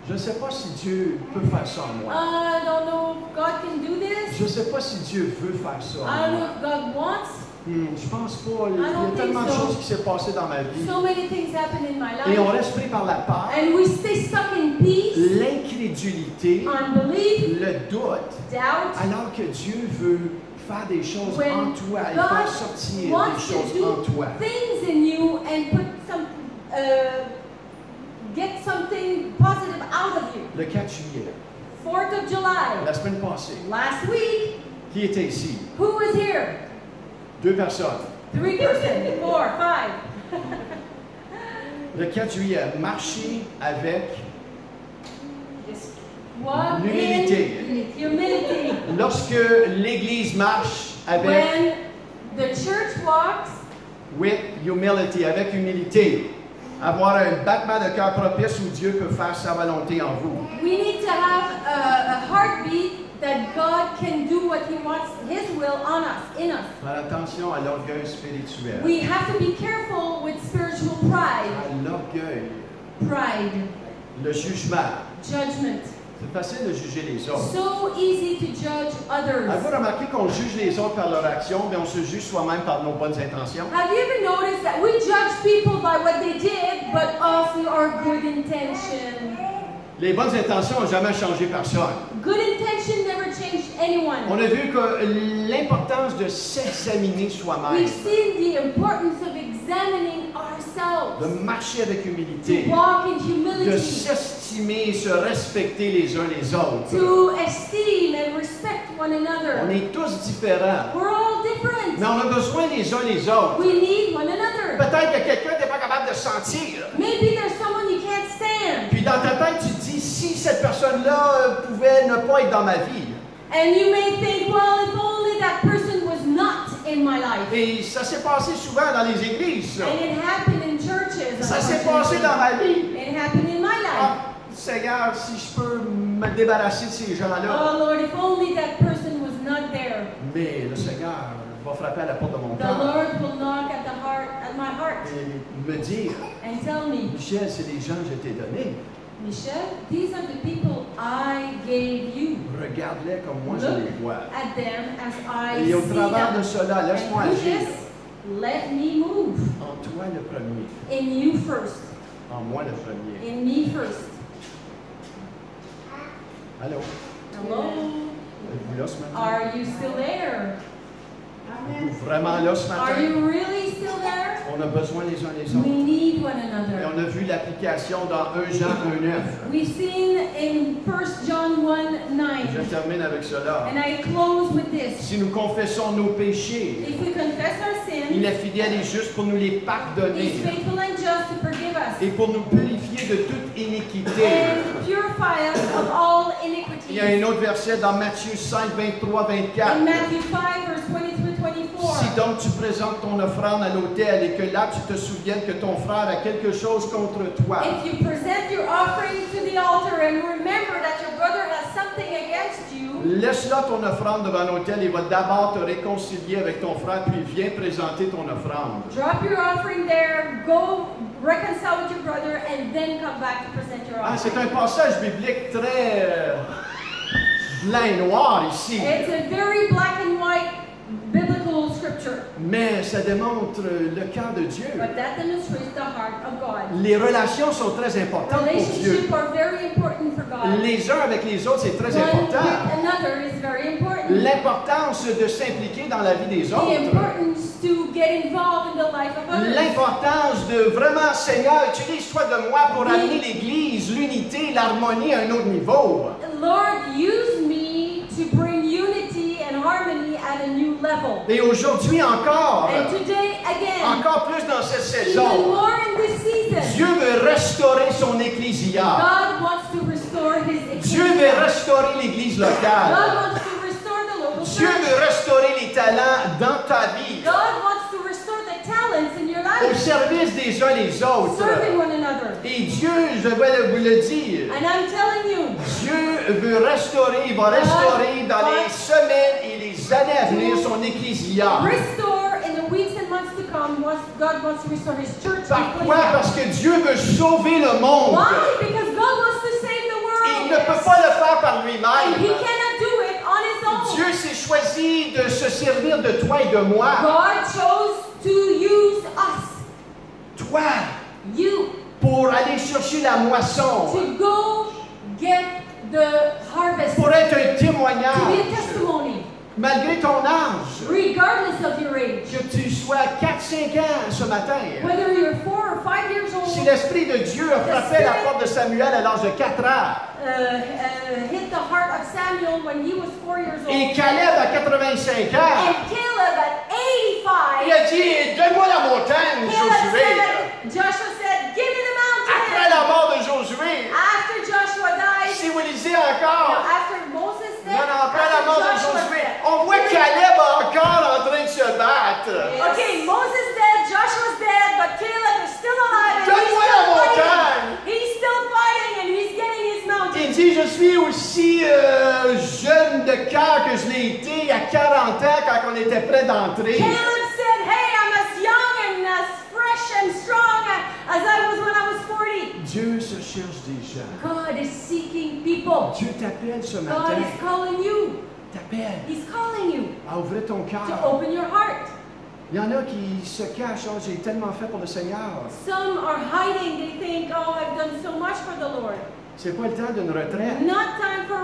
je ne sais pas si Dieu peut faire ça en moi. I don't know if God can do this. Je ne sais pas si Dieu veut faire ça I en don't know moi. if God wants. Je pense pas. Il y a don't tellement de think so. choses qui s'est passé dans ma vie. So many things happen in my Et on life. reste pris par la peur, And we stay stuck in peace, l'incrédulité, unbelief, le doute, doubt. alors que Dieu veut faire des choses When en toi et God faire sortir des wants choses to en do toi. things in you and put some, get something positive out of you. Le 4 juillet, 4th of July, la semaine passée, last week, qui était ici? who was here? 2 personnes. 3 persons, 4, 5. Le 4 juillet, marcher avec Walk L'humilité. in humility. Lorsque l'Église marche avec When the church walks with humility, avec humilité, avoir un battement de cœur propice où Dieu peut faire sa volonté en vous. we need to have a heartbeat that God can do what He wants, His will on us, in us. Faire attention à l'orgueil spirituel, We have to be careful with spiritual pride. à l'orgueil, Pride, le jugement. judgment. C'est facile de juger les autres. So easy to judge others. Avez-vous remarqué qu'on juge les autres par leur action, mais on se juge soi-même par nos bonnes intentions? Have you ever noticed that we judge people by what they did, but also our good intention? Les bonnes intentions n'ont jamais changé personne. Good intention never changed anyone. On a vu que l'importance de s'examiner soi-même, We've seen the importance of examining de ourselves, marcher avec humilité, walk in de humility, s'estimer et se respecter les uns les autres. to esteem and respect one On another. est tous différents, We're all mais different. on a besoin les uns les autres. We need one another. Peut-être que quelqu'un n'est pas capable de sentir. Maybe there's someone you can't stand. Puis dans ta tête, tu te dis, si cette personne-là pouvait ne pas être dans ma vie. And you may think, well, if only that person was not in my life. Et ça s'est passé souvent dans les églises. ça. And it happened in churches. Ça s'est passé dans ma vie. It happened in my life. Ah, Seigneur, si je peux me débarrasser de ces gens-là. Oh Lord, if only that person was not there. Mais le Seigneur va frapper à la porte de mon The cœur Lord will knock at my heart, et me dire, and tell me, Michel, c'est des gens que je t'ai donnés. Michelle, these are the people I gave you. Regarde-les comme moi je les vois. At them as I Et au see travers de them. cela, laisse-moi And do agir this, let me move en toi le premier. in you first. En moi le premier. In me first. Allô? Hello? Êtes-vous là ce matin? Are you still there? Êtes-vous vraiment là ce Are matin? you really still there? On a besoin les uns des We autres. need one Et another. on a vu l'application dans 1 Jean 1,9. We've seen in 1 John 1:9. Je termine avec cela. And I close with this. Si nous confessons nos péchés, If we confess our il sins, est fidèle et juste pour nous les pardonner He's faithful and just to forgive us et pour nous purifier de toute iniquité. and purify us of all Il y a un iniquities. autre verset dans Matthieu 5, 23, 24. In Matthew 5, verse 23-24. Si donc tu présentes ton offrande à l'autel et que là tu te souviennes que ton frère a quelque chose contre toi, If you present your offering to the altar and remember that your brother has something against you, laisse là ton offrande devant l'autel et va d'abord te réconcilier avec ton frère, puis viens présenter ton offrande. drop your offering there, go reconcile with your brother, and then come back to present your Ah, c'est offering. un passage biblique très blanc et noir ici, It's a very black and white biblical scripture, mais ça démontre le cœur de Dieu. but that demonstrates the heart of God. Les relations sont très importantes pour Dieu. Relationships are very important for God. Les uns avec les autres, c'est très One with important. another is very important. L'importance de s'impliquer dans la vie des The autres. importance to get involved in the life of others. L'importance de vraiment, Seigneur, utilise-toi de moi pour amener l'Église, l'unité, l'harmonie à un autre niveau. Lord, use me to bring unity and harmony at a new level. Et aujourd'hui encore, And today, again, encore plus dans cette even saison, more in this season, Dieu veut restaurer son ecclésia. God wants to restore His Dieu ecclesia. veut restaurer l'Église God locale. wants to restore the local Dieu church. veut restaurer les talents dans ta vie, God wants to restore the talents in your au life, service des uns les autres. serving one another. Et Dieu, je vais vous le dire, And I'm telling you, Dieu veut restaurer, il va restaurer dans les semaines et les années à venir son ecclésia. restore in the weeks and months to come. God wants to restore His church. Pourquoi? Parce que Dieu veut sauver le monde. Why? Because God wants to save the Il world. ne peut pas le faire par And He lui-même. cannot do it on His own. Dieu s'est choisi de se servir de toi et de moi. God chose to use us, Toi, you, pour aller chercher la moisson, to go get the harvest, pour être un to be a témoignage, testimony, malgré ton âge, regardless of your age. que tu sois 4-5 ans ce matin. Whether you're 4 or 5 years Si old, l'Esprit de Dieu a frappé la porte de Samuel à l'âge de 4 ans, hit the heart of Samuel when he was 4 years et old, Caleb à 85 ans, and Caleb at 85, il a dit, donne-moi la montagne, Josué. Joshua said, give me the Après mountain. la mort de Josué, After Joshua died, si vous lisez encore, after Moses dead, non, non, après la mort de Joshua Josué, dead. on voit Caleb encore en train de se battre. Okay, Moses dead, Joshua's dead, but Caleb is still alive and he's Donne-moi la still montagne. fighting. He's still fighting and he's getting his mountain. Il dit, je suis aussi jeune de cœur que je l'ai été à 40 ans quand on était prêt d'entrer. Caleb said, hey, I'm as young and as fresh and strong as I was when I was 40. Dieu se cherche des gens. God is seeking people. Dieu t'appelle ce God matin. is calling you. T'appelle He's calling you à ouvrir ton to cœur. open your heart. Il y en a qui se cachent. Oh, j'ai tellement fait pour le Seigneur. Some are hiding. They think, oh, I've done so much for the Lord. C'est pas le temps d'une retraite. Not time for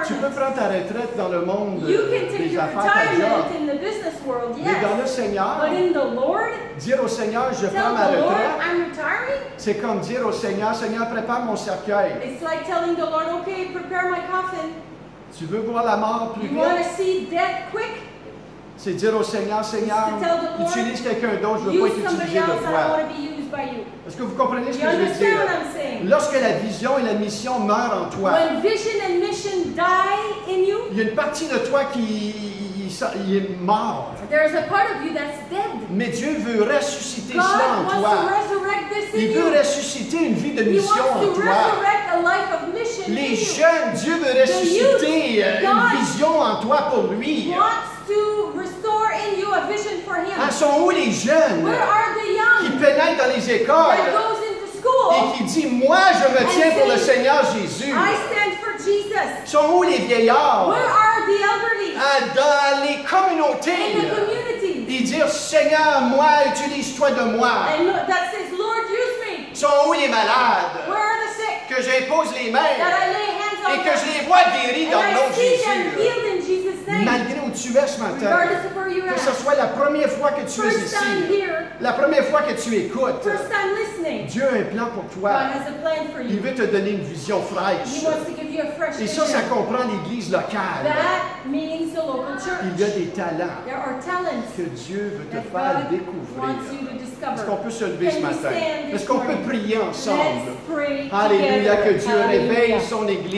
Tu peux retirement. prendre ta retraite dans le monde You can take des your affaires, ta retirement job. in the business world, Mais dans le yes. Seigneur, But in the Lord, dire au Seigneur, je prends tell ma the Lord, retraite, I'm retiring. c'est comme dire au Seigneur, Seigneur, prépare mon cercueil. It's like telling the Lord, okay, prepare my coffin. Tu veux voir la mort plus You want vite? to see death quick? C'est dire au Seigneur, Seigneur, To tell the Lord, utilise quelqu'un d'autre, je ne veux pas Use être somebody utilisé else, de I don't toi. want to be used by you. Est-ce que vous comprenez ce You que je veux understand what dire? I'm saying? Lorsque la vision et la mission meurent en toi, When vision and mission die in you, il y a une partie de toi qui il est mort. there's a part of you that's dead. Mais Dieu veut ressusciter God cela en wants to toi. resurrect this in Il you. veut ressusciter une vie de He mission wants en to toi. resurrect a life of mission in Les you. jeunes, Dieu veut ressusciter God une vision en toi pour lui. Wants to restore in you a vision for Him. Ah, sont où les jeunes Where are the qui young pénètrent dans les that écoles goes into et school? qui disent, moi je me tiens pour le Seigneur Jésus? I stand for Jesus. Sont où les vieillards? Where are the elderly Ah, dans les in communautés. the community? Et dire, Seigneur, moi, utilise-toi de moi. And that says, Lord, use me. Sont où les malades? Where are the sick? Que j'impose les mains That I lay hands on et que them. je les vois guéris And dans le nom I de see them Jésus. healed in Jesus' name. Malgré où tu es ce matin, Regardless of where you're que ce at. soit la première fois que tu es First time ici, here. la première fois que tu écoutes, First time listening. Dieu a un plan pour God toi. has a plan for Il you. veut te donner une vision He fraîche. wants to give you a fresh Et ça vision. comprend l'Église locale. That means the local Il y a church. des talents There are talents que Dieu veut te that faire God découvrir. wants you to Est-ce discover. qu'on peut se lever ce Can we matin? stand this Est-ce qu'on peut morning? prier ensemble? Let's pray Alléluia, together. que Dieu réveille Hallelujah. son Église.